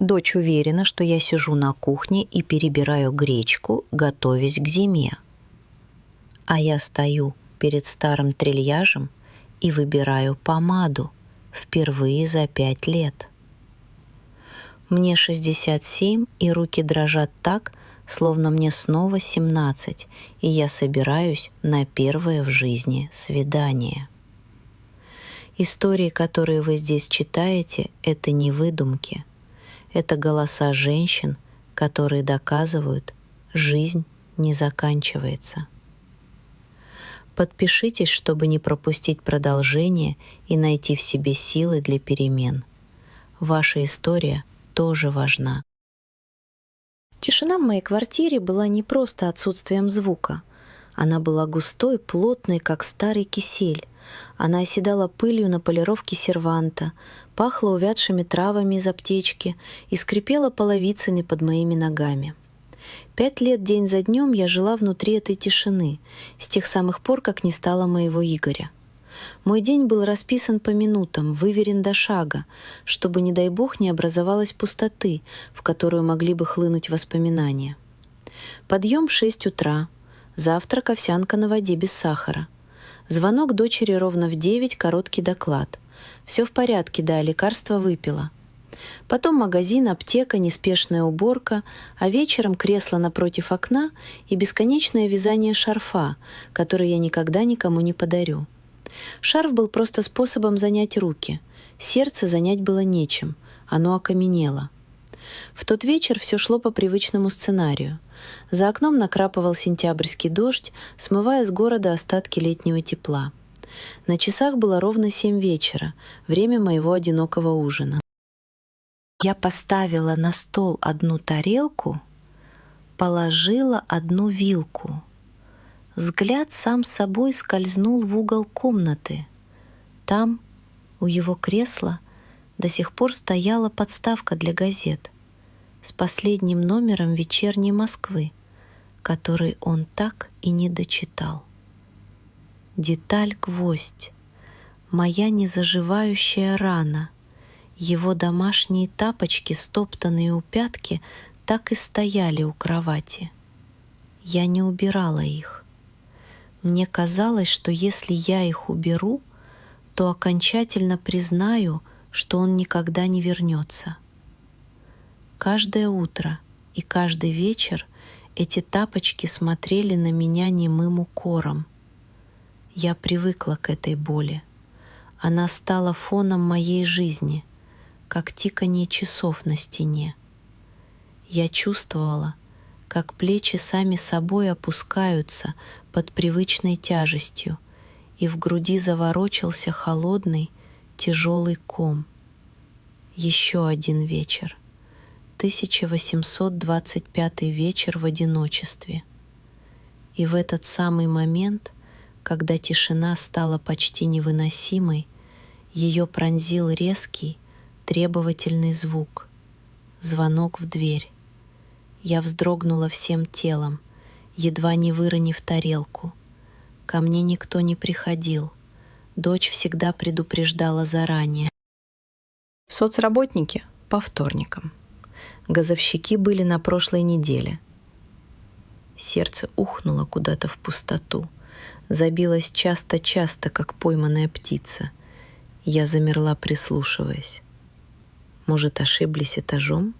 Дочь уверена, что я сижу на кухне и перебираю гречку, готовясь к зиме. А я стою перед старым трильяжем и выбираю помаду впервые за 5 лет. Мне 67, и руки дрожат так, словно мне снова 17, и я собираюсь на первое в жизни свидание. Истории, которые вы здесь читаете, это не выдумки. Это голоса женщин, которые доказывают, жизнь не заканчивается. Подпишитесь, чтобы не пропустить продолжение и найти в себе силы для перемен. Ваша история тоже важна. Тишина в моей квартире была не просто отсутствием звука. Она была густой, плотной, как старый кисель. Она оседала пылью на полировке серванта, пахла увядшими травами из аптечки и скрипела половицами под моими ногами. 5 лет день за днем я жила внутри этой тишины, с тех самых пор, как не стало моего Игоря. Мой день был расписан по минутам, выверен до шага, чтобы, не дай бог, не образовалась пустоты, в которую могли бы хлынуть воспоминания. Подъем в 6 утра, завтрак овсянка на воде без сахара. Звонок дочери ровно в 9, короткий доклад. Все в порядке, да, лекарство выпила. Потом магазин, аптека, неспешная уборка, а вечером кресло напротив окна и бесконечное вязание шарфа, который я никогда никому не подарю. Шарф был просто способом занять руки. Сердце занять было нечем, оно окаменело. В тот вечер все шло по привычному сценарию. За окном накрапывал сентябрьский дождь, смывая с города остатки летнего тепла. На часах было ровно 7 вечера, время моего одинокого ужина. Я поставила на стол одну тарелку, положила одну вилку. Взгляд сам собой скользнул в угол комнаты. Там, у его кресла, до сих пор стояла подставка для газет с последним номером «Вечерней Москвы», который он так и не дочитал. Деталь-гвоздь, моя незаживающая рана, его домашние тапочки, стоптанные у пятки, так и стояли у кровати. Я не убирала их. Мне казалось, что если я их уберу, то окончательно признаю, что он никогда не вернется. Каждое утро и каждый вечер эти тапочки смотрели на меня немым укором. Я привыкла к этой боли. Она стала фоном моей жизни, как тиканье часов на стене. Я чувствовала, как плечи сами собой опускаются под привычной тяжестью, и в груди заворочился холодный, тяжелый ком. Еще один вечер. 1825 вечер в одиночестве. И в этот самый момент, когда тишина стала почти невыносимой, ее пронзил резкий, требовательный звук. Звонок в дверь. Я вздрогнула всем телом, едва не выронив тарелку. Ко мне никто не приходил. Дочь всегда предупреждала заранее. Соцработники по вторникам. Газовщики были на прошлой неделе. Сердце ухнуло куда-то в пустоту, забилось часто-часто, как пойманная птица. Я замерла, прислушиваясь. Может, ошиблись этажом?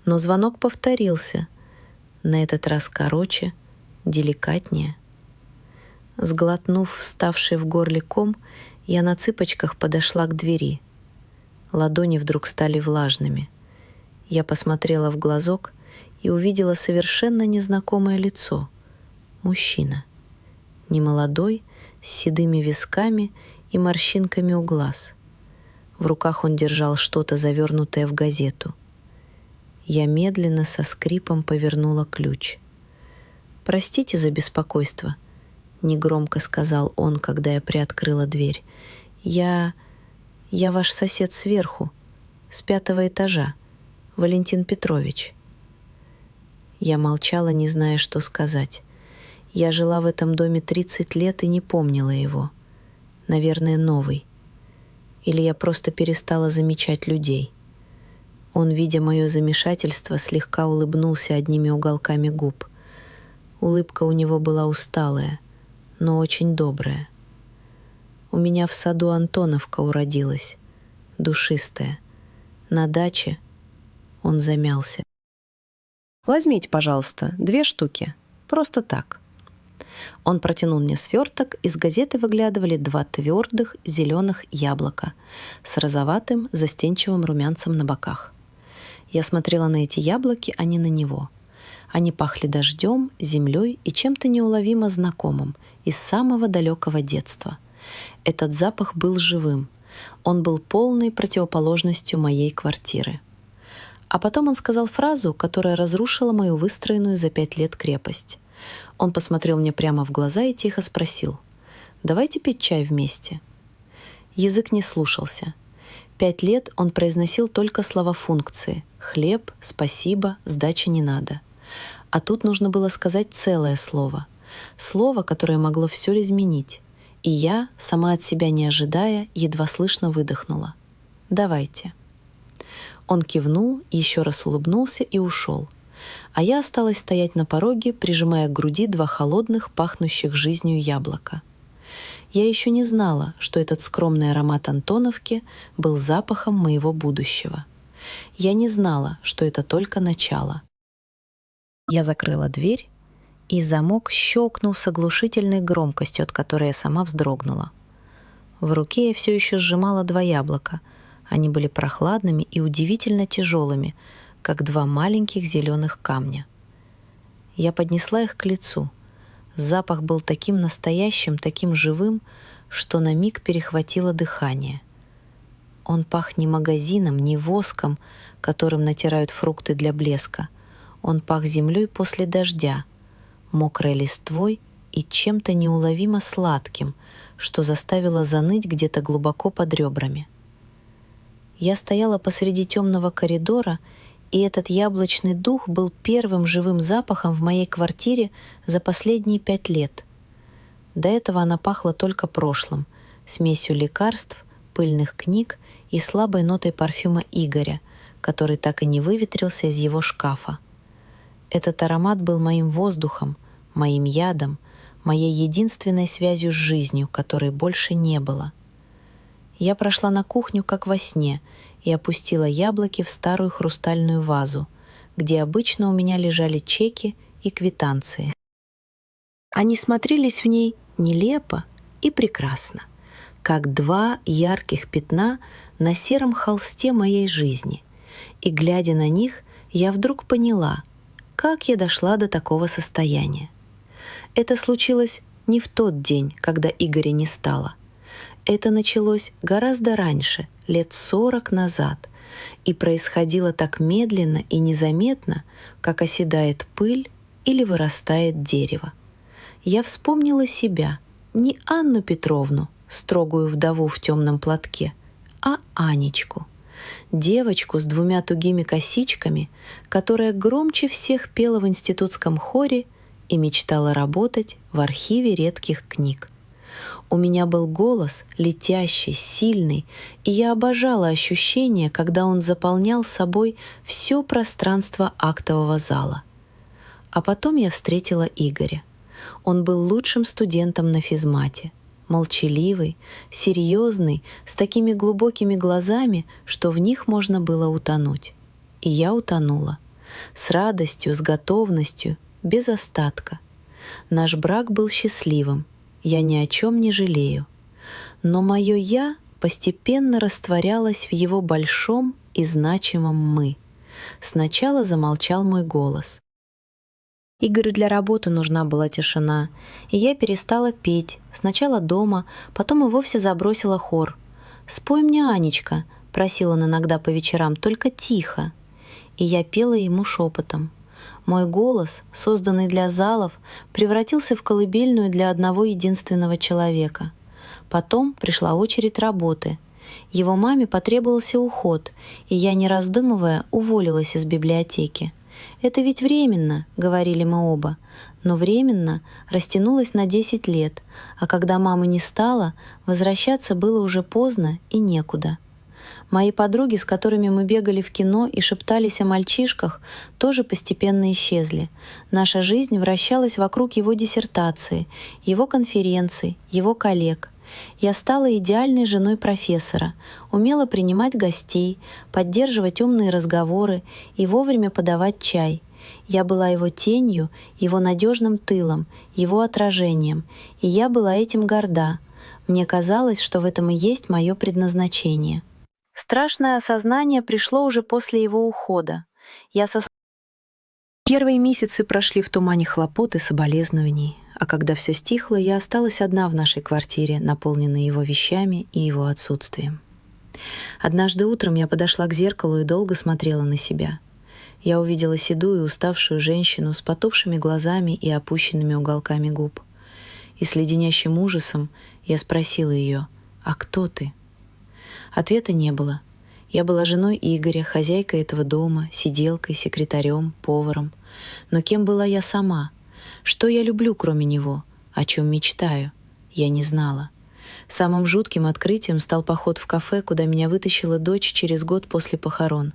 Но звонок повторился, на этот раз короче, деликатнее. Сглотнув вставший в горле ком, я на цыпочках подошла к двери. Ладони вдруг стали влажными. Я посмотрела в глазок и увидела совершенно незнакомое лицо. Мужчина. Немолодой, с седыми висками и морщинками у глаз. В руках он держал что-то, завернутое в газету. Я медленно со скрипом повернула ключ. «Простите за беспокойство», — негромко сказал он, когда я приоткрыла дверь. Я ваш сосед сверху, с 5-го этажа, Валентин Петрович». Я молчала, не зная, что сказать. Я жила в этом доме 30 лет и не помнила его. Наверное, новый. Или я просто перестала замечать людей. Он, видя мое замешательство, слегка улыбнулся одними уголками губ. Улыбка у него была усталая, но очень добрая. У меня в саду Антоновка уродилась, душистая. На даче он замялся. «Возьмите, пожалуйста, 2 штуки. Просто так». Он протянул мне сверток, из газеты выглядывали 2 твердых зеленых яблока с розоватым застенчивым румянцем на боках. Я смотрела на эти яблоки, а не на него. Они пахли дождем, землей и чем-то неуловимо знакомым из самого далекого детства. Этот запах был живым. Он был полной противоположностью моей квартиры. А потом он сказал фразу, которая разрушила мою выстроенную за 5 лет крепость. Он посмотрел мне прямо в глаза и тихо спросил: «Давайте пить чай вместе». Язык не слушался. 5 лет он произносил только слова функции: «хлеб», «спасибо», «сдачи не надо». А тут нужно было сказать целое слово. Слово, которое могло все изменить. И я, сама от себя не ожидая, едва слышно выдохнула: «Давайте». Он кивнул, еще раз улыбнулся и ушел. А я осталась стоять на пороге, прижимая к груди 2 холодных, пахнущих жизнью яблока. Я еще не знала, что этот скромный аромат Антоновки был запахом моего будущего. Я не знала, что это только начало. Я закрыла дверь, и замок щелкнул с оглушительной громкостью, от которой я сама вздрогнула. В руке я все еще сжимала 2 яблока. Они были прохладными и удивительно тяжелыми, как 2 маленьких зеленых камня. Я поднесла их к лицу. Запах был таким настоящим, таким живым, что на миг перехватило дыхание. Он пах не магазином, не воском, которым натирают фрукты для блеска. Он пах землей после дождя, мокрой листвой и чем-то неуловимо сладким, что заставило заныть где-то глубоко под ребрами. Я стояла посреди темного коридора, и этот яблочный дух был первым живым запахом в моей квартире за последние 5 лет. До этого она пахла только прошлым, смесью лекарств, пыльных книг и слабой нотой парфюма Игоря, который так и не выветрился из его шкафа. Этот аромат был моим воздухом, моим ядом, моей единственной связью с жизнью, которой больше не было. Я прошла на кухню, как во сне, и опустила яблоки в старую хрустальную вазу, где обычно у меня лежали чеки и квитанции. Они смотрелись в ней нелепо и прекрасно, как 2 ярких пятна на сером холсте моей жизни. И, глядя на них, я вдруг поняла, как я дошла до такого состояния. Это случилось не в тот день, когда Игоря не стало. Это началось гораздо раньше, лет 40 назад, и происходило так медленно и незаметно, как оседает пыль или вырастает дерево. Я вспомнила себя, не Анну Петровну, строгую вдову в темном платке, а Анечку, девочку с 2 тугими косичками, которая громче всех пела в институтском хоре и мечтала работать в архиве редких книг. У меня был голос летящий, сильный, и я обожала ощущение, когда он заполнял собой все пространство актового зала. А потом я встретила Игоря. Он был лучшим студентом на физмате, молчаливый, серьезный, с такими глубокими глазами, что в них можно было утонуть. И я утонула. С радостью, с готовностью, без остатка. Наш брак был счастливым. Я ни о чем не жалею. Но мое «я» постепенно растворялось в его большом и значимом «мы». Сначала замолчал мой голос. Игорю для работы нужна была тишина, и я перестала петь, сначала дома, потом и вовсе забросила хор. «Спой мне, Анечка», — просил он иногда по вечерам, — «только тихо». И я пела ему шепотом. Мой голос, созданный для залов, превратился в колыбельную для одного единственного человека. Потом пришла очередь работы. Его маме потребовался уход, и я, не раздумывая, уволилась из библиотеки. «Это ведь временно», — говорили мы оба, но временно растянулось на 10 лет, а когда мамы не стало, возвращаться было уже поздно и некуда. Мои подруги, с которыми мы бегали в кино и шептались о мальчишках, тоже постепенно исчезли. Наша жизнь вращалась вокруг его диссертации, его конференций, его коллег. Я стала идеальной женой профессора, умела принимать гостей, поддерживать умные разговоры и вовремя подавать чай. Я была его тенью, его надежным тылом, его отражением, и я была этим горда. Мне казалось, что в этом и есть мое предназначение. Страшное осознание пришло уже после его ухода. Первые месяцы прошли в тумане хлопот и соболезнований, а когда все стихло, я осталась одна в нашей квартире, наполненной его вещами и его отсутствием. Однажды утром я подошла к зеркалу и долго смотрела на себя. Я увидела седую и уставшую женщину с потухшими глазами и опущенными уголками губ. И с леденящим ужасом я спросила ее: «А кто ты?» Ответа не было. Я была женой Игоря, хозяйкой этого дома, сиделкой, секретарем, поваром. Но кем была я сама? Что я люблю, кроме него? О чем мечтаю? Я не знала. Самым жутким открытием стал поход в кафе, куда меня вытащила дочь через год после похорон.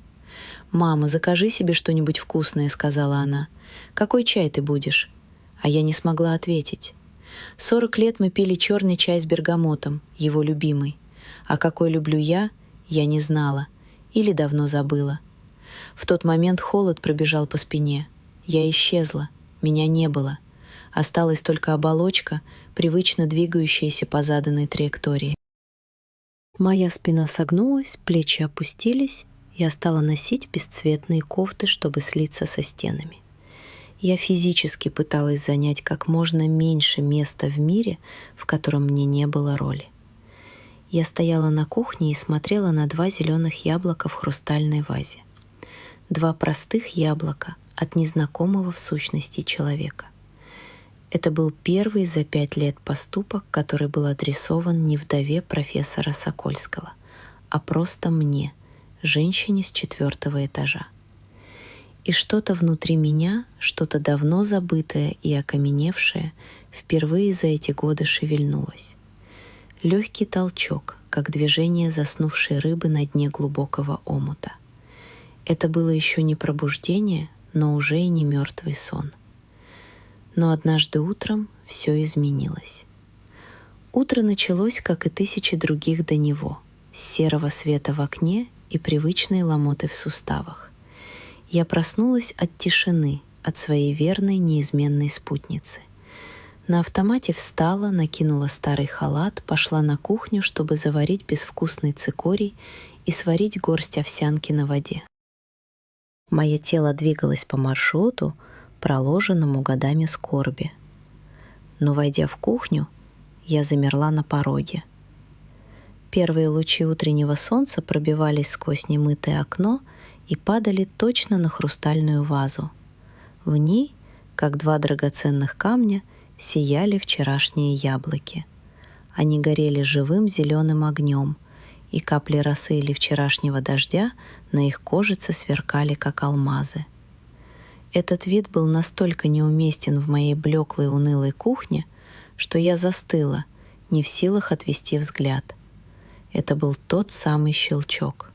«Мама, закажи себе что-нибудь вкусное», — сказала она. «Какой чай ты будешь?» А я не смогла ответить. 40 лет мы пили черный чай с бергамотом, его любимый. А какой люблю я не знала или давно забыла. В тот момент холод пробежал по спине. Я исчезла, меня не было. Осталась только оболочка, привычно двигающаяся по заданной траектории. Моя спина согнулась, плечи опустились, я стала носить бесцветные кофты, чтобы слиться со стенами. Я физически пыталась занять как можно меньше места в мире, в котором мне не было роли. Я стояла на кухне и смотрела на 2 зеленых яблока в хрустальной вазе. 2 простых яблока от незнакомого в сущности человека. Это был первый за 5 лет поступок, который был адресован не вдове профессора Сокольского, а просто мне, женщине с 4-го этажа. И что-то внутри меня, что-то давно забытое и окаменевшее, впервые за эти годы шевельнулось. Легкий толчок, как движение заснувшей рыбы на дне глубокого омута. Это было еще не пробуждение, но уже и не мертвый сон. Но однажды утром все изменилось. Утро началось, как и тысячи других до него, с серого света в окне и привычной ломоты в суставах. Я проснулась от тишины, от своей верной неизменной спутницы. На автомате встала, накинула старый халат, пошла на кухню, чтобы заварить безвкусный цикорий и сварить горсть овсянки на воде. Мое тело двигалось по маршруту, проложенному годами скорби. Но, войдя в кухню, я замерла на пороге. Первые лучи утреннего солнца пробивались сквозь немытое окно и падали точно на хрустальную вазу. В ней, как 2 драгоценных камня, сияли вчерашние яблоки. Они горели живым зеленым огнем, и капли росы или вчерашнего дождя на их кожице сверкали, как алмазы. Этот вид был настолько неуместен в моей блеклой унылой кухне, что я застыла, не в силах отвести взгляд. Это был тот самый щелчок.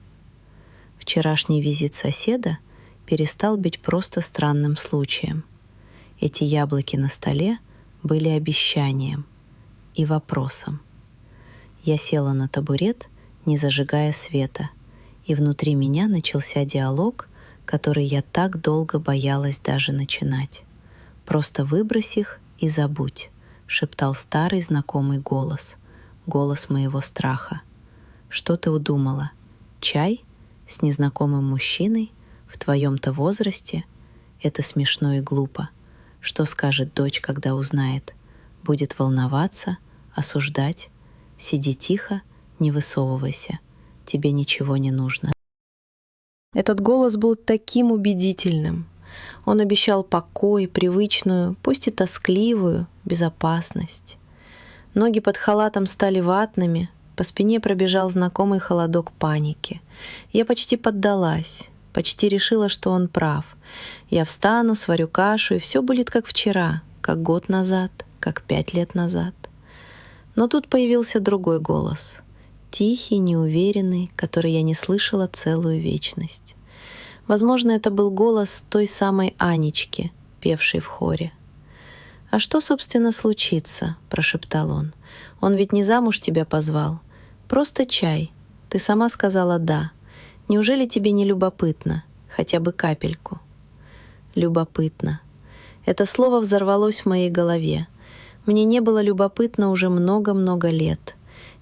Вчерашний визит соседа перестал быть просто странным случаем. Эти яблоки на столе были обещанием и вопросом. Я села на табурет, не зажигая света, и внутри меня начался диалог, который я так долго боялась даже начинать. «Просто выбрось их и забудь», — шептал старый знакомый голос, голос моего страха. «Что ты удумала? Чай? С незнакомым мужчиной? В твоем-то возрасте? Это смешно и глупо. Что скажет дочь, когда узнает? Будет волноваться, осуждать? Сиди тихо, не высовывайся. Тебе ничего не нужно». Этот голос был таким убедительным. Он обещал покой, привычную, пусть и тоскливую, безопасность. Ноги под халатом стали ватными, по спине пробежал знакомый холодок паники. Я почти поддалась, почти решила, что он прав. Я встану, сварю кашу, и все будет как вчера, как год назад, как 5 лет назад. Но тут появился другой голос. тихий, неуверенный, который я не слышала целую вечность. Возможно, это был голос той самой Анечки, певшей в хоре. «А что, собственно, случится?» — прошептал он. «Он ведь не замуж тебя позвал. Просто чай. Ты сама сказала «да». Неужели тебе не любопытно? Хотя бы капельку?» Любопытно. Это слово взорвалось в моей голове. Мне не было любопытно уже много-много лет.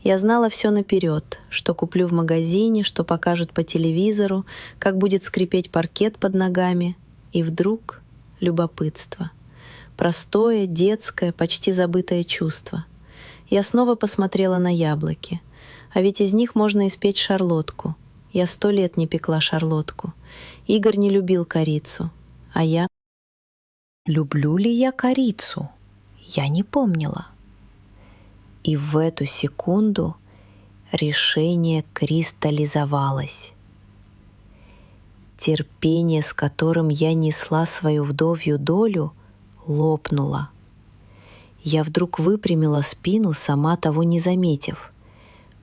Я знала все наперед, что куплю в магазине, что покажут по телевизору, как будет скрипеть паркет под ногами. И вдруг любопытство. Простое, детское, почти забытое чувство. Я снова посмотрела на яблоки. А ведь из них можно испечь шарлотку. Я 100 лет не пекла шарлотку. Игорь не любил корицу. А я... Люблю ли я корицу? Я не помнила. И в эту секунду решение кристаллизовалось. Терпение, с которым я несла свою вдовью долю, лопнуло. Я вдруг выпрямила спину, сама того не заметив.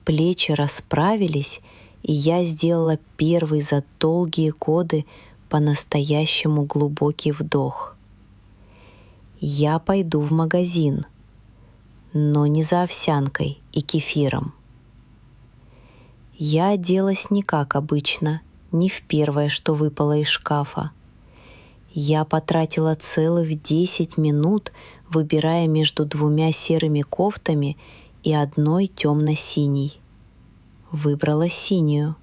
Плечи расправились, и я сделала первый за долгие годы по-настоящему глубокий вдох. Я пойду в магазин, но не за овсянкой и кефиром. Я оделась не как обычно, не в первое, что выпало из шкафа. Я потратила целых 10 минут, выбирая между 2 серыми кофтами и одной темно-синей. Выбрала синюю.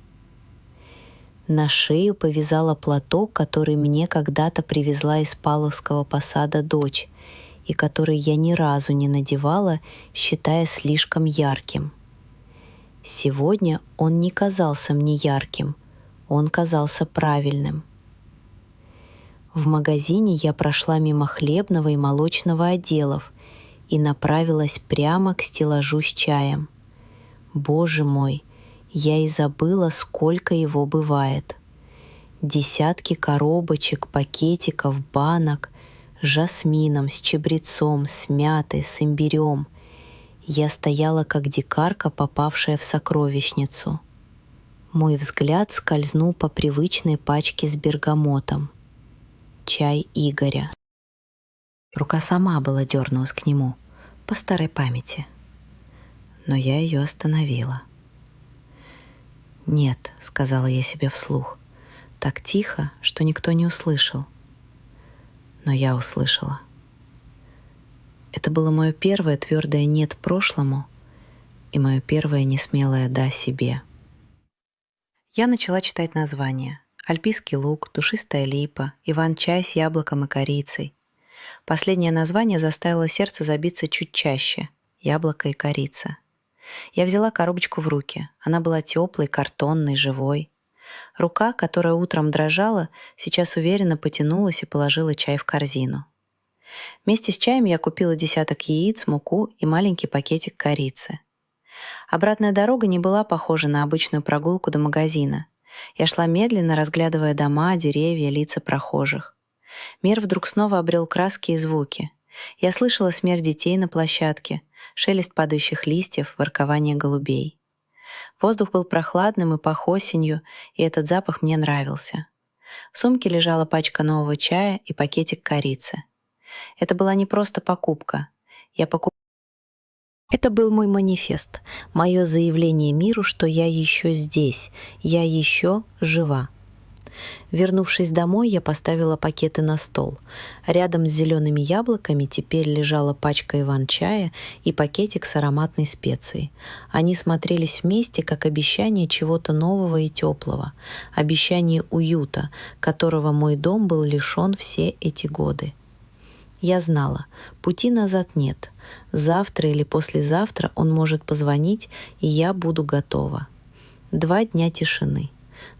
На шею повязала платок, который мне когда-то привезла из Павловского посада дочь, и который я ни разу не надевала, считая слишком ярким. Сегодня он не казался мне ярким, он казался правильным. В магазине я прошла мимо хлебного и молочного отделов и направилась прямо к стеллажу с чаем. Боже мой, я и забыла, сколько его бывает. Десятки коробочек, пакетиков, банок с жасмином, с чабрецом, с мятой, с имбирем. Я стояла, как дикарка, попавшая в сокровищницу. Мой взгляд скользнул по привычной пачке с бергамотом. Чай Игоря. Рука сама была дернулась к нему, по старой памяти. Но я ее остановила. «Нет», — сказала я себе вслух, так тихо, что никто не услышал. Но я услышала. Это было мое первое твердое «нет» прошлому и мое первое несмелое «да» себе. Я начала читать названия. Альпийский луг, душистая липа, Иван-чай с яблоком и корицей. Последнее название заставило сердце забиться чуть чаще — яблоко и корица. Я взяла коробочку в руки. Она была теплой, картонной, живой. Рука, которая утром дрожала, сейчас уверенно потянулась и положила чай в корзину. Вместе с чаем я купила десяток яиц, муку и маленький пакетик корицы. Обратная дорога не была похожа на обычную прогулку до магазина. Я шла медленно, разглядывая дома, деревья, лица прохожих. Мир вдруг снова обрел краски и звуки. Я слышала смех детей на площадке, шелест падающих листьев, воркование голубей. Воздух был прохладным и пах осенью, и этот запах мне нравился. В сумке лежала пачка нового чая и пакетик корицы. Это была не просто покупка. Это был мой манифест, мое заявление миру, что я еще здесь, я еще жива. Вернувшись домой, я поставила пакеты на стол. Рядом с зелеными яблоками теперь лежала пачка Иван-чая и пакетик с ароматной специей. Они смотрелись вместе, как обещание чего-то нового и теплого, обещание уюта, которого мой дом был лишен все эти годы. Я знала, пути назад нет. Завтра или послезавтра он может позвонить, и я буду готова. 2 дня тишины.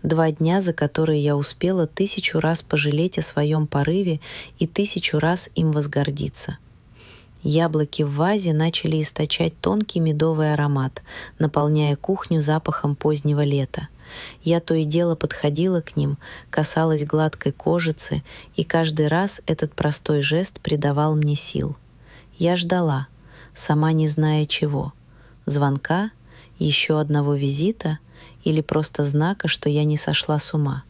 2 дня, за которые я успела 1000 раз пожалеть о своем порыве и 1000 раз им возгордиться. Яблоки в вазе начали источать тонкий медовый аромат, наполняя кухню запахом позднего лета. Я то и дело подходила к ним, касалась гладкой кожицы, и каждый раз этот простой жест придавал мне сил. Я ждала, сама не зная чего, звонка Еще одного визита или просто знака, что я не сошла с ума?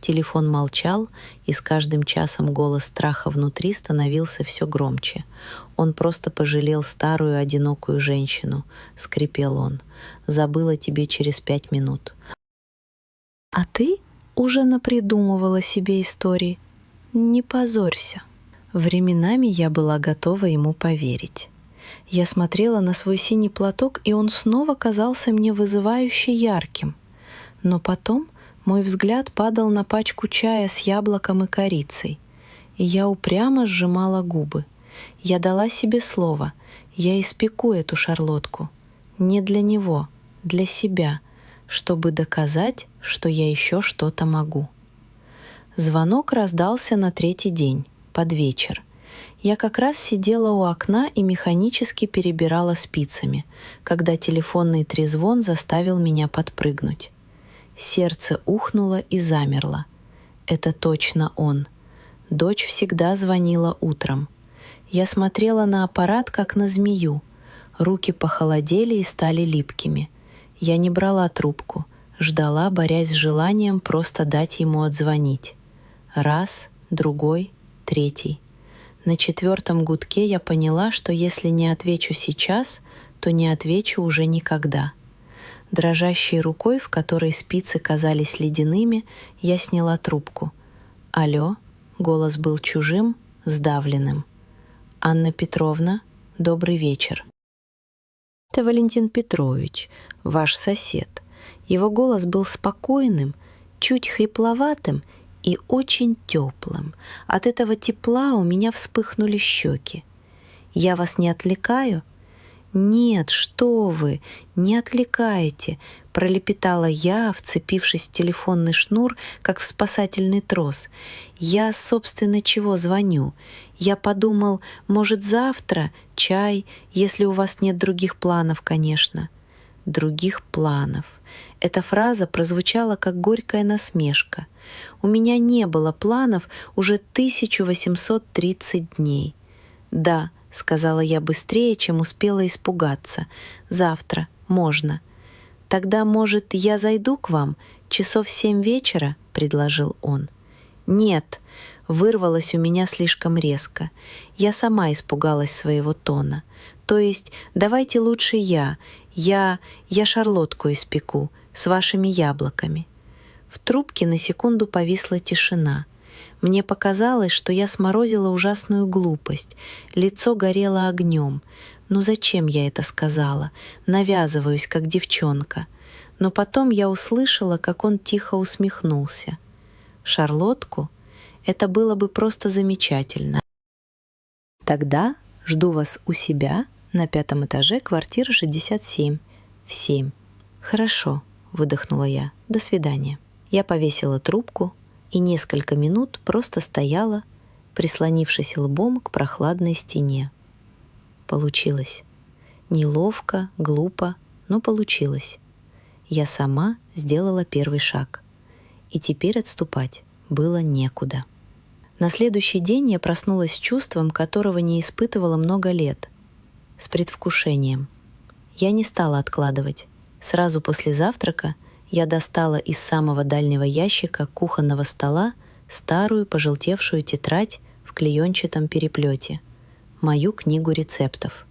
Телефон молчал, и с каждым часом голос страха внутри становился все громче. Он просто пожалел старую одинокую женщину, скрипел он. Забыла тебе через 5 минут. А ты уже напридумывала себе истории. Не позорься. Временами я была готова ему поверить. Я смотрела на свой синий платок, и он снова казался мне вызывающе ярким. Но потом мой взгляд падал на пачку чая с яблоком и корицей, и я упрямо сжимала губы. Я дала себе слово, я испеку эту шарлотку. Не для него, для себя, чтобы доказать, что я еще что-то могу. Звонок раздался на 3-й день, под вечер. Я как раз сидела у окна и механически перебирала спицами, когда телефонный трезвон заставил меня подпрыгнуть. Сердце ухнуло и замерло. Это точно он. Дочь всегда звонила утром. Я смотрела на аппарат, как на змею. Руки похолодели и стали липкими. Я не брала трубку, ждала, борясь с желанием просто дать ему отзвонить. Раз, другой, 3-й. На 4-м гудке я поняла, что если не отвечу сейчас, то не отвечу уже никогда. Дрожащей рукой, в которой спицы казались ледяными, я сняла трубку. «Алло», голос был чужим, сдавленным. «Анна Петровна, добрый вечер». «Это Валентин Петрович, ваш сосед». Его голос был спокойным, чуть хрипловатым и очень теплым. От этого тепла у меня вспыхнули щеки. «Я вас не отвлекаю?» «Нет, что вы, не отвлекаете», — пролепетала я, вцепившись в телефонный шнур, как в спасательный трос. «Я, собственно, чего звоню? Я подумал, может, завтра чай, если у вас нет других планов, конечно». «Других планов». Эта фраза прозвучала как горькая насмешка. У меня не было планов уже 1830 дней. «Да», — сказала я быстрее, чем успела испугаться. «Завтра. Можно». «Тогда, может, я зайду к вам? Часов 7 вечера?» — предложил он. «Нет», — вырвалось у меня слишком резко. Я сама испугалась своего тона. «То есть, давайте лучше я шарлотку испеку с вашими яблоками». В трубке на секунду повисла тишина. Мне показалось, что я сморозила ужасную глупость. Лицо горело огнем. Ну зачем я это сказала? Навязываюсь, как девчонка. Но потом я услышала, как он тихо усмехнулся. «Шарлотку? Это было бы просто замечательно. Тогда жду вас у себя на 5-м этаже, квартира 67, в 7». «Хорошо», — выдохнула я. «До свидания». Я повесила трубку и несколько минут просто стояла, прислонившись лбом к прохладной стене. Получилось. Неловко, глупо, но получилось. Я сама сделала первый шаг. И теперь отступать было некуда. На следующий день я проснулась с чувством, которого не испытывала много лет. С предвкушением. Я не стала откладывать. Сразу после завтрака я достала из самого дальнего ящика кухонного стола старую пожелтевшую тетрадь в клеенчатом переплете, мою книгу рецептов.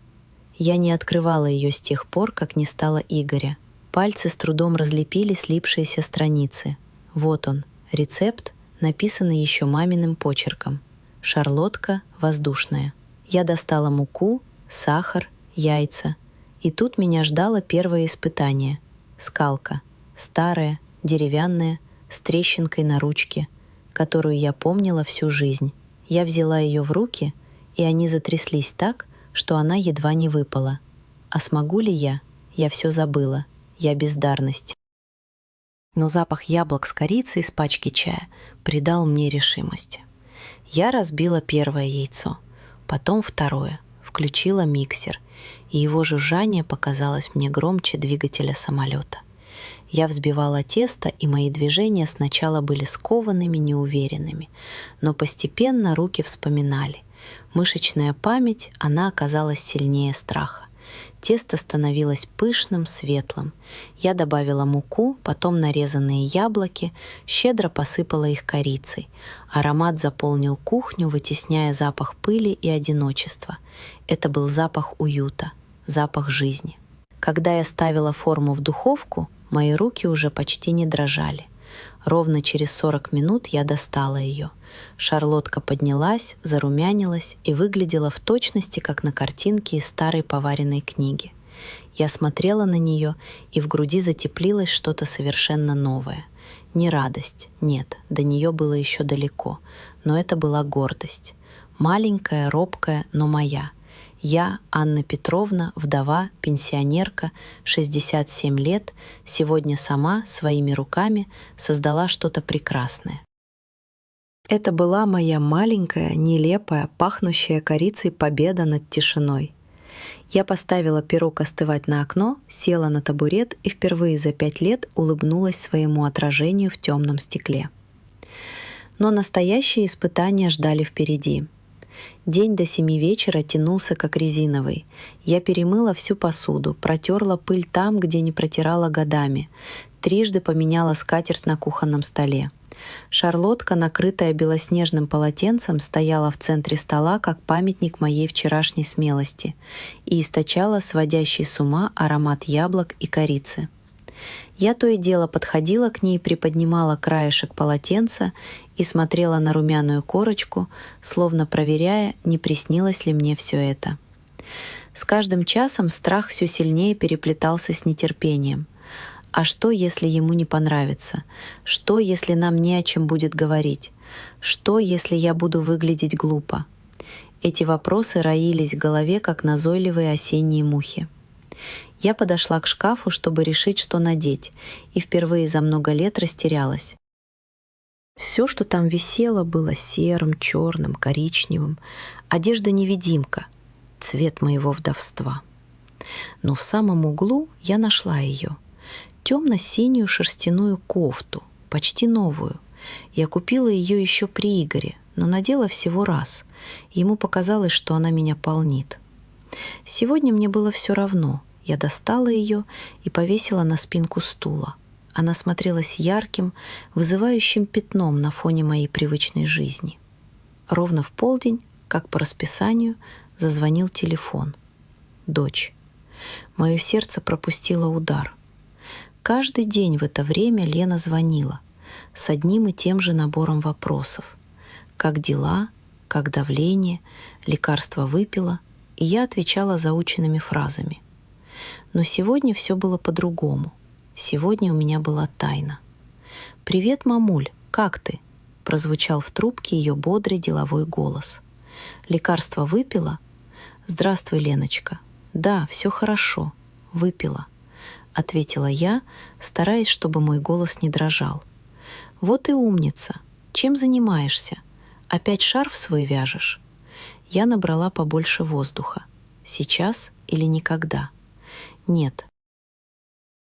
Я не открывала ее с тех пор, как не стало Игоря. Пальцы с трудом разлепили слипшиеся страницы. Вот он, рецепт, написанный еще маминым почерком. Шарлотка воздушная. Я достала муку, сахар, яйца. И тут меня ждало первое испытание. Скалка. Старая, деревянная, с трещинкой на ручке, которую я помнила всю жизнь. Я взяла ее в руки, и они затряслись так, что она едва не выпала. А смогу ли я? Я все забыла. Я бездарность. Но запах яблок с корицей из пачки чая придал мне решимости. Я разбила первое яйцо, потом второе, включила миксер, и его жужжание показалось мне громче двигателя самолета. Я взбивала тесто, и мои движения сначала были скованными, неуверенными, но постепенно руки вспоминали. Мышечная память, она оказалась сильнее страха. Тесто становилось пышным, светлым. Я добавила муку, потом нарезанные яблоки, щедро посыпала их корицей. Аромат заполнил кухню, вытесняя запах пыли и одиночества. Это был запах уюта, запах жизни. Когда я ставила форму в духовку, мои руки уже почти не дрожали. Ровно через 40 минут я достала ее. Шарлотка поднялась, зарумянилась и выглядела в точности, как на картинке из старой поваренной книги. Я смотрела на нее, и в груди затеплилось что-то совершенно новое. Не радость, нет, до нее было еще далеко, но это была гордость. Маленькая, робкая, но моя. Я, Анна Петровна, вдова, пенсионерка, 67 лет, сегодня сама, своими руками, создала что-то прекрасное. Это была моя маленькая, нелепая, пахнущая корицей победа над тишиной. Я поставила пирог остывать на окно, села на табурет и впервые за 5 лет улыбнулась своему отражению в темном стекле. Но настоящие испытания ждали впереди. День до 7 вечера тянулся как резиновый. Я перемыла всю посуду, протерла пыль там, где не протирала годами, трижды поменяла скатерть на кухонном столе. Шарлотка, накрытая белоснежным полотенцем, стояла в центре стола, как памятник моей вчерашней смелости, и источала сводящий с ума аромат яблок и корицы. Я то и дело подходила к ней, приподнимала краешек полотенца и смотрела на румяную корочку, словно проверяя, не приснилось ли мне все это. С каждым часом страх все сильнее переплетался с нетерпением. А что, если ему не понравится? Что, если нам не о чем будет говорить? Что, если я буду выглядеть глупо? Эти вопросы роились в голове, как назойливые осенние мухи. Я подошла к шкафу, чтобы решить, что надеть, и впервые за много лет растерялась. Все, что там висело, было серым, черным, коричневым. Одежда-невидимка, цвет моего вдовства. Но в самом углу я нашла ее. Темно-синюю шерстяную кофту, почти новую. Я купила ее еще при Игоре, но надела всего раз. Ему показалось, что она меня полнит. Сегодня мне было все равно. Я достала ее и повесила на спинку стула. Она смотрелась ярким, вызывающим пятном на фоне моей привычной жизни. Ровно в полдень, как по расписанию, зазвонил телефон. Дочь. Мое сердце пропустило удар. Каждый день в это время Лена звонила с одним и тем же набором вопросов. Как дела, как давление, лекарства выпила, и я отвечала заученными фразами. Но сегодня все было по-другому. Сегодня у меня была тайна. «Привет, мамуль, как ты?» — прозвучал в трубке ее бодрый деловой голос. «Лекарство выпила?» «Здравствуй, Леночка. Да, все хорошо. Выпила», — ответила я, стараясь, чтобы мой голос не дрожал. «Вот и умница. Чем занимаешься? Опять шарф свой вяжешь?» Я набрала побольше воздуха. Сейчас или никогда? Нет.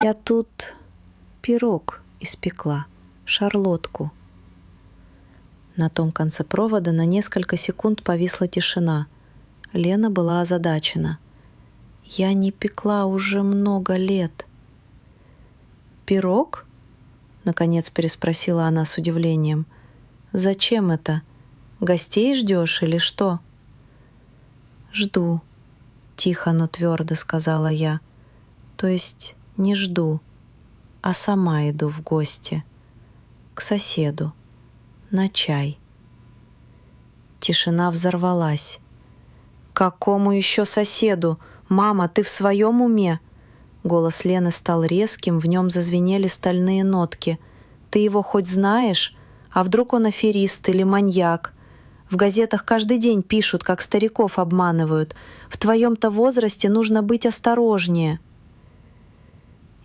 Я тут пирог испекла, шарлотку. На том конце провода на несколько секунд повисла тишина. Лена была озадачена. Я не пекла уже много лет. «Пирог?» — наконец переспросила она с удивлением. «Зачем это? Гостей ждешь или что?» «Жду», — тихо, но твердо сказала я. «То есть не жду, а сама иду в гости. К соседу. На чай». Тишина взорвалась. «Какому еще соседу? Мама, ты в своем уме?» Голос Лены стал резким, в нем зазвенели стальные нотки. «Ты его хоть знаешь? А вдруг он аферист или маньяк? В газетах каждый день пишут, как стариков обманывают. В твоем-то возрасте нужно быть осторожнее».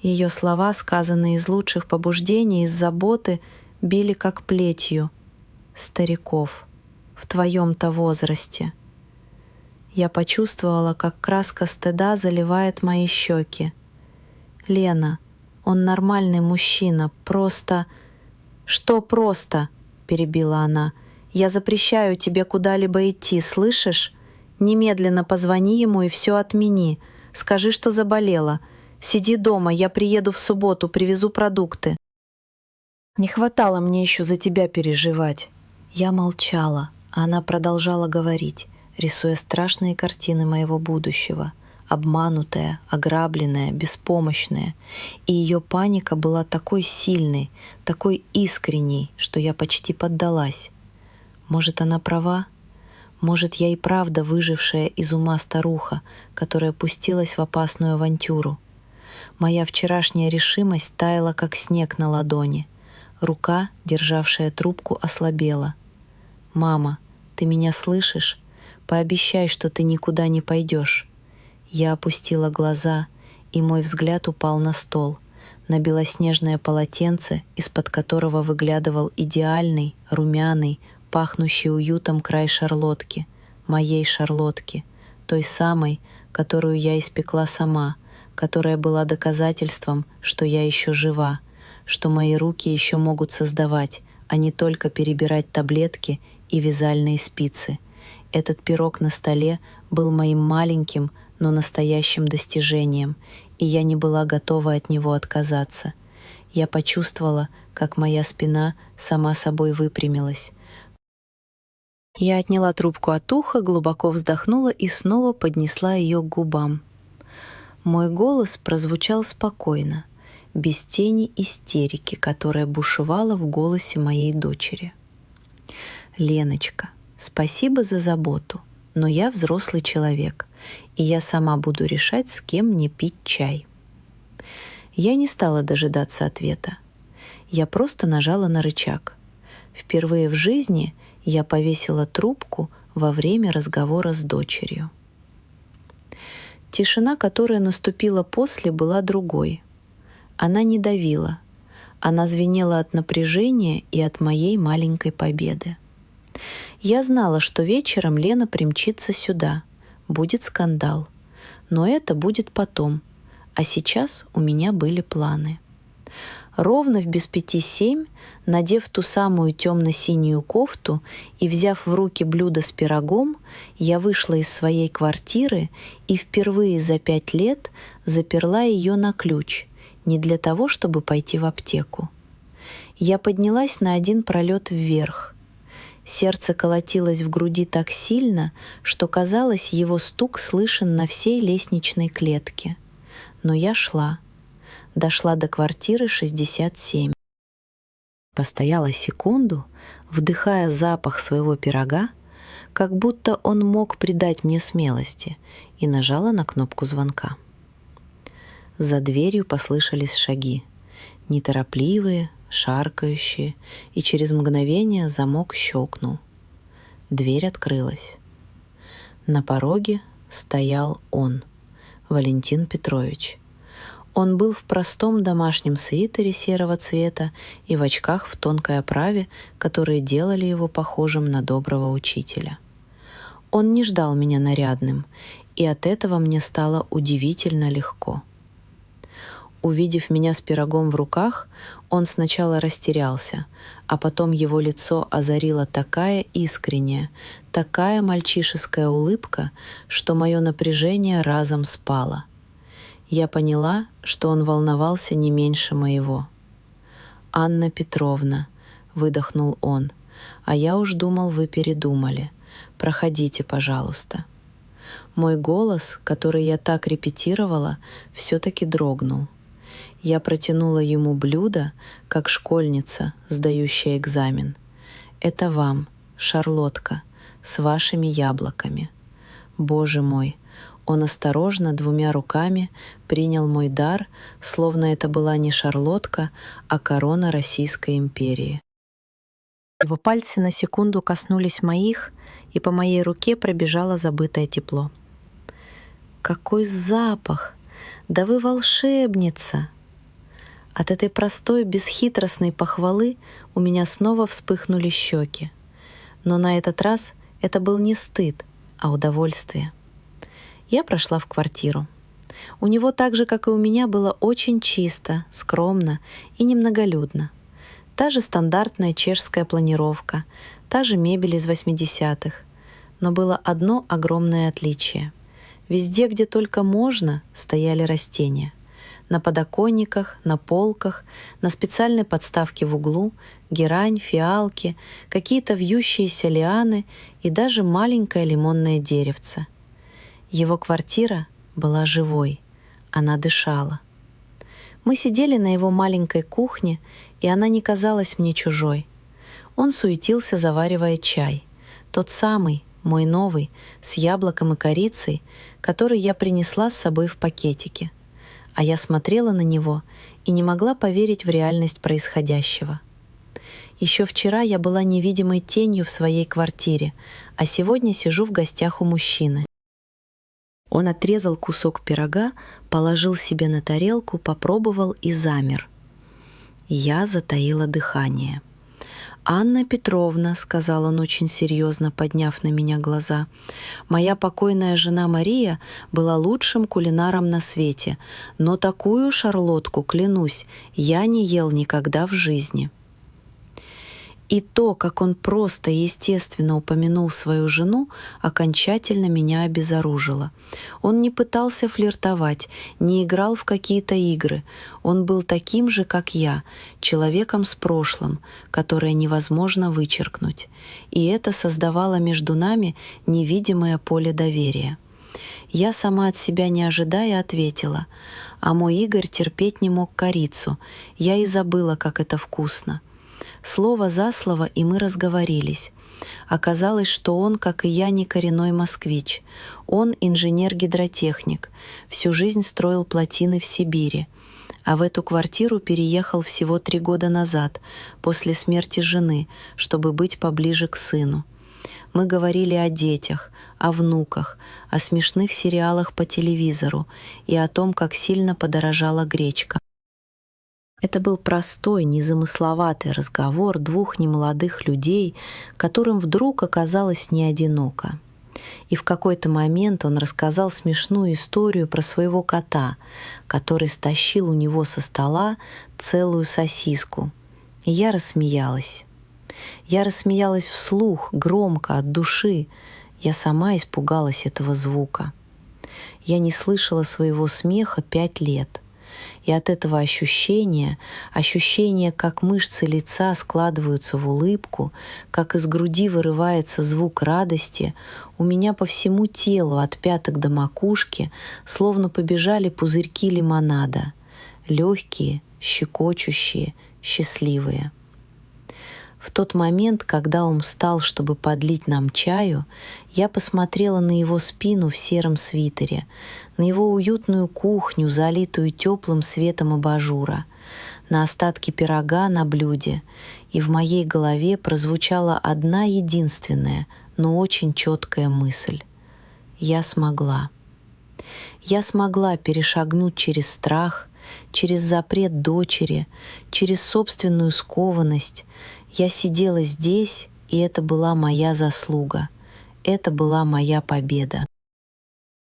Ее слова, сказанные из лучших побуждений, из заботы, били как плетью. «Стариков. В твоем-то возрасте». Я почувствовала, как краска стыда заливает мои щеки. «Лена, он нормальный мужчина, просто...» «Что просто?» — перебила она. «Я запрещаю тебе куда-либо идти, слышишь? Немедленно позвони ему и все отмени. Скажи, что заболела. Сиди дома, я приеду в субботу, привезу продукты». Не хватало мне еще за тебя переживать. Я молчала, а она продолжала говорить, рисуя страшные картины моего будущего. Обманутая, ограбленная, беспомощная. И ее паника была такой сильной, такой искренней, что я почти поддалась. Может, она права? Может, я и правда выжившая из ума старуха, которая пустилась в опасную авантюру. Моя вчерашняя решимость таяла, как снег на ладони. Рука, державшая трубку, ослабела. «Мама, ты меня слышишь? Пообещай, что ты никуда не пойдешь». Я опустила глаза, и мой взгляд упал на стол, на белоснежное полотенце, из-под которого выглядывал идеальный, румяный, пахнущий уютом край шарлотки, моей шарлотки, той самой, которую я испекла сама, которая была доказательством, что я еще жива, что мои руки еще могут создавать, а не только перебирать таблетки и вязальные спицы. Этот пирог на столе был моим маленьким, но настоящим достижением, и я не была готова от него отказаться. Я почувствовала, как моя спина сама собой выпрямилась. Я отняла трубку от уха, глубоко вздохнула и снова поднесла ее к губам. Мой голос прозвучал спокойно, без тени истерики, которая бушевала в голосе моей дочери. «Леночка, спасибо за заботу, но я взрослый человек, и я сама буду решать, с кем мне пить чай». Я не стала дожидаться ответа. Я просто нажала на рычаг. Впервые в жизни я повесила трубку во время разговора с дочерью. Тишина, которая наступила после, была другой. Она не давила. Она звенела от напряжения и от моей маленькой победы. Я знала, что вечером Лена примчится сюда. Будет скандал. Но это будет потом. А сейчас у меня были планы. Ровно в без 5:07, надев ту самую темно-синюю кофту и взяв в руки блюдо с пирогом, я вышла из своей квартиры и впервые за 5 лет заперла ее на ключ, не для того, чтобы пойти в аптеку. Я поднялась на один пролет вверх. Сердце колотилось в груди так сильно, что, казалось, его стук слышен на всей лестничной клетке. Но я шла. Дошла до квартиры 67. Постояла секунду, вдыхая запах своего пирога, как будто он мог придать мне смелости, и нажала на кнопку звонка. За дверью послышались шаги, неторопливые, шаркающие, и через мгновение замок щелкнул. Дверь открылась. На пороге стоял он, Валентин Петрович. Он был в простом домашнем свитере серого цвета и в очках в тонкой оправе, которые делали его похожим на доброго учителя. Он не ждал меня нарядным, и от этого мне стало удивительно легко. Увидев меня с пирогом в руках, он сначала растерялся, а потом его лицо озарила такая искренняя, такая мальчишеская улыбка, что мое напряжение разом спало. Я поняла, что он волновался не меньше моего. «Анна Петровна», — выдохнул он, — «а я уж думал, вы передумали. Проходите, пожалуйста». Мой голос, который я так репетировала, все-таки дрогнул. Я протянула ему блюдо, как школьница, сдающая экзамен. «Это вам, шарлотка, с вашими яблоками». Боже мой! Он осторожно 2 руками принял мой дар, словно это была не шарлотка, а корона Российской империи. Его пальцы на секунду коснулись моих, и по моей руке пробежало забытое тепло. «Какой запах! Да вы волшебница!» От этой простой, бесхитростной похвалы у меня снова вспыхнули щеки. Но на этот раз это был не стыд, а удовольствие. Я прошла в квартиру. У него так же, как и у меня, было очень чисто, скромно и немноголюдно. Та же стандартная чешская планировка, та же мебель из 80-х. Но было одно огромное отличие. Везде, где только можно, стояли растения. На подоконниках, на полках, на специальной подставке в углу, герань, фиалки, какие-то вьющиеся лианы и даже маленькое лимонное деревце. Его квартира была живой, она дышала. Мы сидели на его маленькой кухне, и она не казалась мне чужой. Он суетился, заваривая чай. Тот самый, мой новый, с яблоком и корицей, который я принесла с собой в пакетике. А я смотрела на него и не могла поверить в реальность происходящего. Еще вчера я была невидимой тенью в своей квартире, а сегодня сижу в гостях у мужчины. Он отрезал кусок пирога, положил себе на тарелку, попробовал и замер. Я затаила дыхание. «Анна Петровна», — сказал он очень серьезно, подняв на меня глаза, «моя покойная жена Мария была лучшим кулинаром на свете, но такую шарлотку, клянусь, я не ел никогда в жизни». И то, как он просто и естественно упомянул свою жену, окончательно меня обезоружило. Он не пытался флиртовать, не играл в какие-то игры. Он был таким же, как я, человеком с прошлым, которое невозможно вычеркнуть. И это создавало между нами невидимое поле доверия. Я сама от себя не ожидая ответила, а мой Игорь терпеть не мог корицу. Я и забыла, как это вкусно. Слово за слово, и мы разговорились. Оказалось, что он, как и я, не коренной москвич. Он инженер-гидротехник, всю жизнь строил плотины в Сибири. А в эту квартиру переехал всего 3 года назад, после смерти жены, чтобы быть поближе к сыну. Мы говорили о детях, о внуках, о смешных сериалах по телевизору и о том, как сильно подорожала гречка. Это был простой, незамысловатый разговор 2 немолодых людей, которым вдруг оказалось не одиноко. И в какой-то момент он рассказал смешную историю про своего кота, который стащил у него со стола целую сосиску. И я рассмеялась. Я рассмеялась вслух, громко, от души. Я сама испугалась этого звука. Я не слышала своего смеха 5 лет. И от этого ощущения, как мышцы лица складываются в улыбку, как из груди вырывается звук радости, у меня по всему телу от пяток до макушки словно побежали пузырьки лимонада, легкие, щекочущие, счастливые. В тот момент, когда он встал, чтобы подлить нам чаю, я посмотрела на его спину в сером свитере, на его уютную кухню, залитую теплым светом абажура, на остатки пирога на блюде, и в моей голове прозвучала одна единственная, но очень четкая мысль. Я смогла. Я смогла перешагнуть через страх, через запрет дочери, через собственную скованность. Я сидела здесь, и это была моя заслуга. Это была моя победа.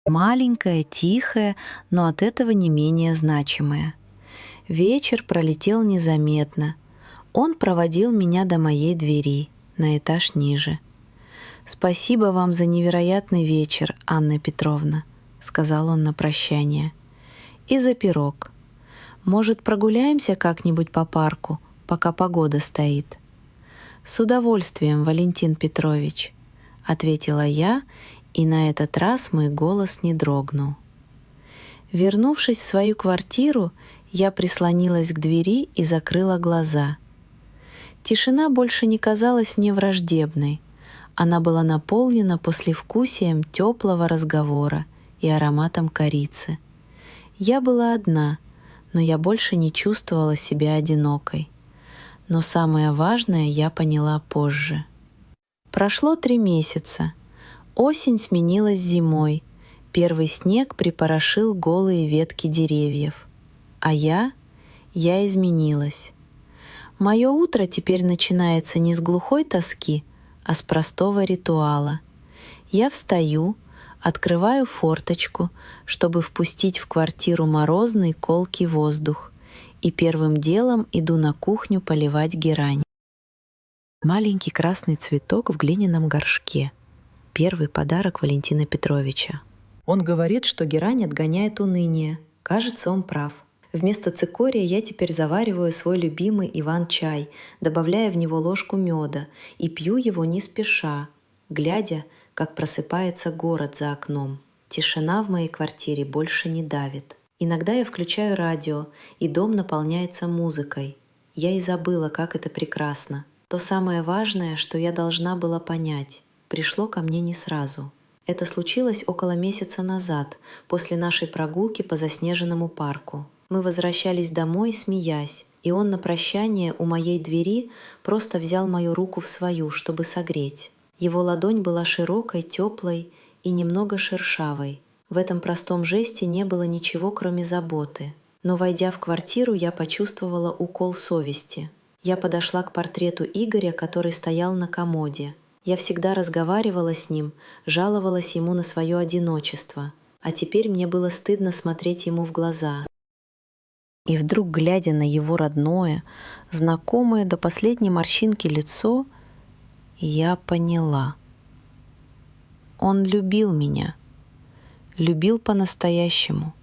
Маленькая, тихая, но от этого не менее значимая. Вечер пролетел незаметно. Он проводил меня до моей двери, на этаж ниже. «Спасибо вам за невероятный вечер, Анна Петровна», — сказал он на прощание. «И за пирог. Может, прогуляемся как-нибудь по парку, пока погода стоит?» «С удовольствием, Валентин Петрович», — ответила я, и на этот раз мой голос не дрогнул. Вернувшись в свою квартиру, я прислонилась к двери и закрыла глаза. Тишина больше не казалась мне враждебной. Она была наполнена послевкусием теплого разговора и ароматом корицы. Я была одна, но я больше не чувствовала себя одинокой. Но самое важное я поняла позже. Прошло 3 месяца. Осень сменилась зимой. Первый снег припорошил голые ветки деревьев. А я изменилась. Мое утро теперь начинается не с глухой тоски, а с простого ритуала. Я встаю, открываю форточку, чтобы впустить в квартиру морозный колкий воздух, и первым делом иду на кухню поливать герань. Маленький красный цветок в глиняном горшке. Первый подарок Валентина Петровича. Он говорит, что герань отгоняет уныние. Кажется, он прав. Вместо цикория я теперь завариваю свой любимый Иван-чай, добавляя в него ложку меда и пью его не спеша, глядя, как просыпается город за окном. Тишина в моей квартире больше не давит. Иногда я включаю радио, и дом наполняется музыкой. Я и забыла, как это прекрасно. То самое важное, что я должна была понять, пришло ко мне не сразу. Это случилось около месяца назад, после нашей прогулки по заснеженному парку. Мы возвращались домой, смеясь, и он на прощание у моей двери просто взял мою руку в свою, чтобы согреть. Его ладонь была широкой, теплой и немного шершавой. В этом простом жесте не было ничего, кроме заботы. Но, войдя в квартиру, я почувствовала укол совести. Я подошла к портрету Игоря, который стоял на комоде. Я всегда разговаривала с ним, жаловалась ему на свое одиночество, а теперь мне было стыдно смотреть ему в глаза. И вдруг, глядя на его родное, знакомое до последней морщинки лицо, я поняла. Он любил меня, любил по-настоящему.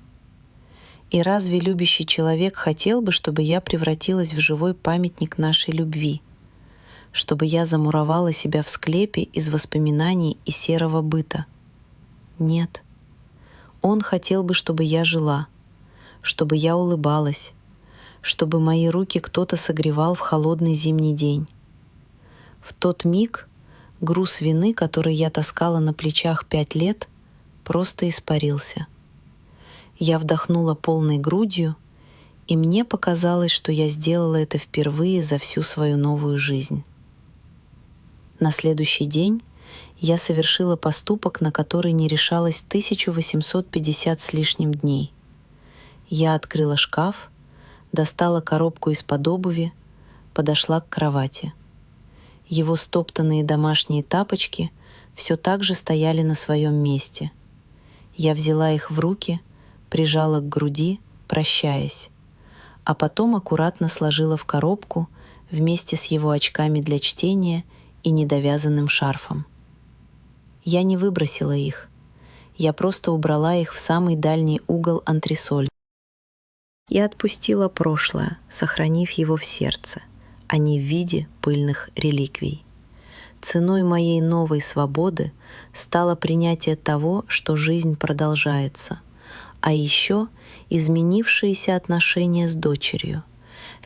И разве любящий человек хотел бы, чтобы я превратилась в живой памятник нашей любви? Чтобы я замуровала себя в склепе из воспоминаний и серого быта? Нет. Он хотел бы, чтобы я жила, чтобы я улыбалась, чтобы мои руки кто-то согревал в холодный зимний день. В тот миг груз вины, который я таскала на плечах 5 лет, просто испарился. Я вдохнула полной грудью, и мне показалось, что я сделала это впервые за всю свою новую жизнь. На следующий день я совершила поступок, на который не решалась 1850 с лишним дней. Я открыла шкаф, достала коробку из-под обуви, подошла к кровати. Его стоптанные домашние тапочки все так же стояли на своем месте. Я взяла их в руки, прижала к груди, прощаясь, а потом аккуратно сложила в коробку вместе с его очками для чтения и недовязанным шарфом. Я не выбросила их. Я просто убрала их в самый дальний угол антресоля. Я отпустила прошлое, сохранив его в сердце, а не в виде пыльных реликвий. Ценой моей новой свободы стало принятие того, что жизнь продолжается, а еще изменившиеся отношения с дочерью.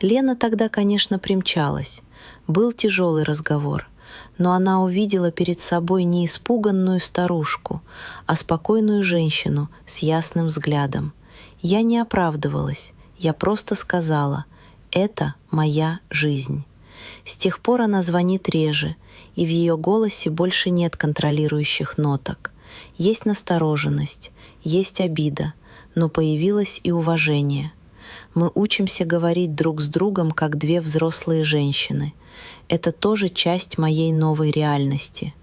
Лена тогда, конечно, примчалась. Был тяжелый разговор, но она увидела перед собой не испуганную старушку, а спокойную женщину с ясным взглядом. Я не оправдывалась, я просто сказала: «Это моя жизнь». С тех пор она звонит реже, и в ее голосе больше нет контролирующих ноток. Есть настороженность, есть обида, но появилось и уважение. Мы учимся говорить друг с другом, как две взрослые женщины. Это тоже часть моей новой реальности.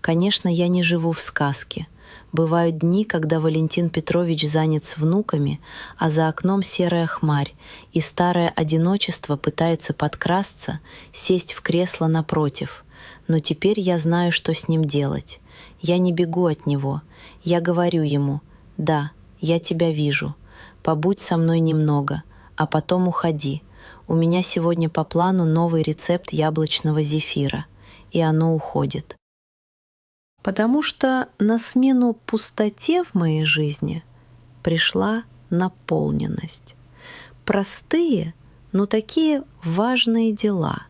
Конечно, я не живу в сказке. Бывают дни, когда Валентин Петрович занят с внуками, а за окном серая хмарь, и старое одиночество пытается подкрасться, сесть в кресло напротив. Но теперь я знаю, что с ним делать. Я не бегу от него. Я говорю ему: «Да, я тебя вижу. Побудь со мной немного, а потом уходи. У меня сегодня по плану новый рецепт яблочного зефира». И оно уходит. Потому что на смену пустоте в моей жизни пришла наполненность. Простые, но такие важные дела.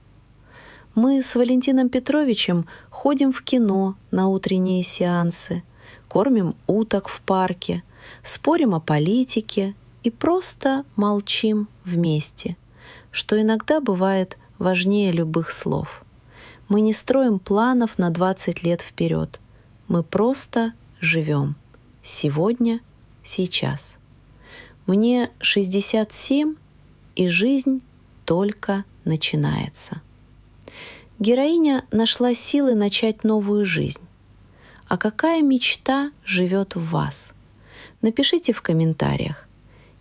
Мы с Валентином Петровичем ходим в кино на утренние сеансы, кормим уток в парке, спорим о политике и просто молчим вместе, что иногда бывает важнее любых слов. Мы не строим планов на 20 лет вперед. Мы просто живем. Сегодня, сейчас. Мне 67, и жизнь только начинается. Героиня нашла силы начать новую жизнь. А какая мечта живет в вас? Напишите в комментариях.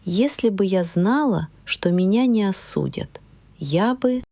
Если бы я знала, что меня не осудят, я бы...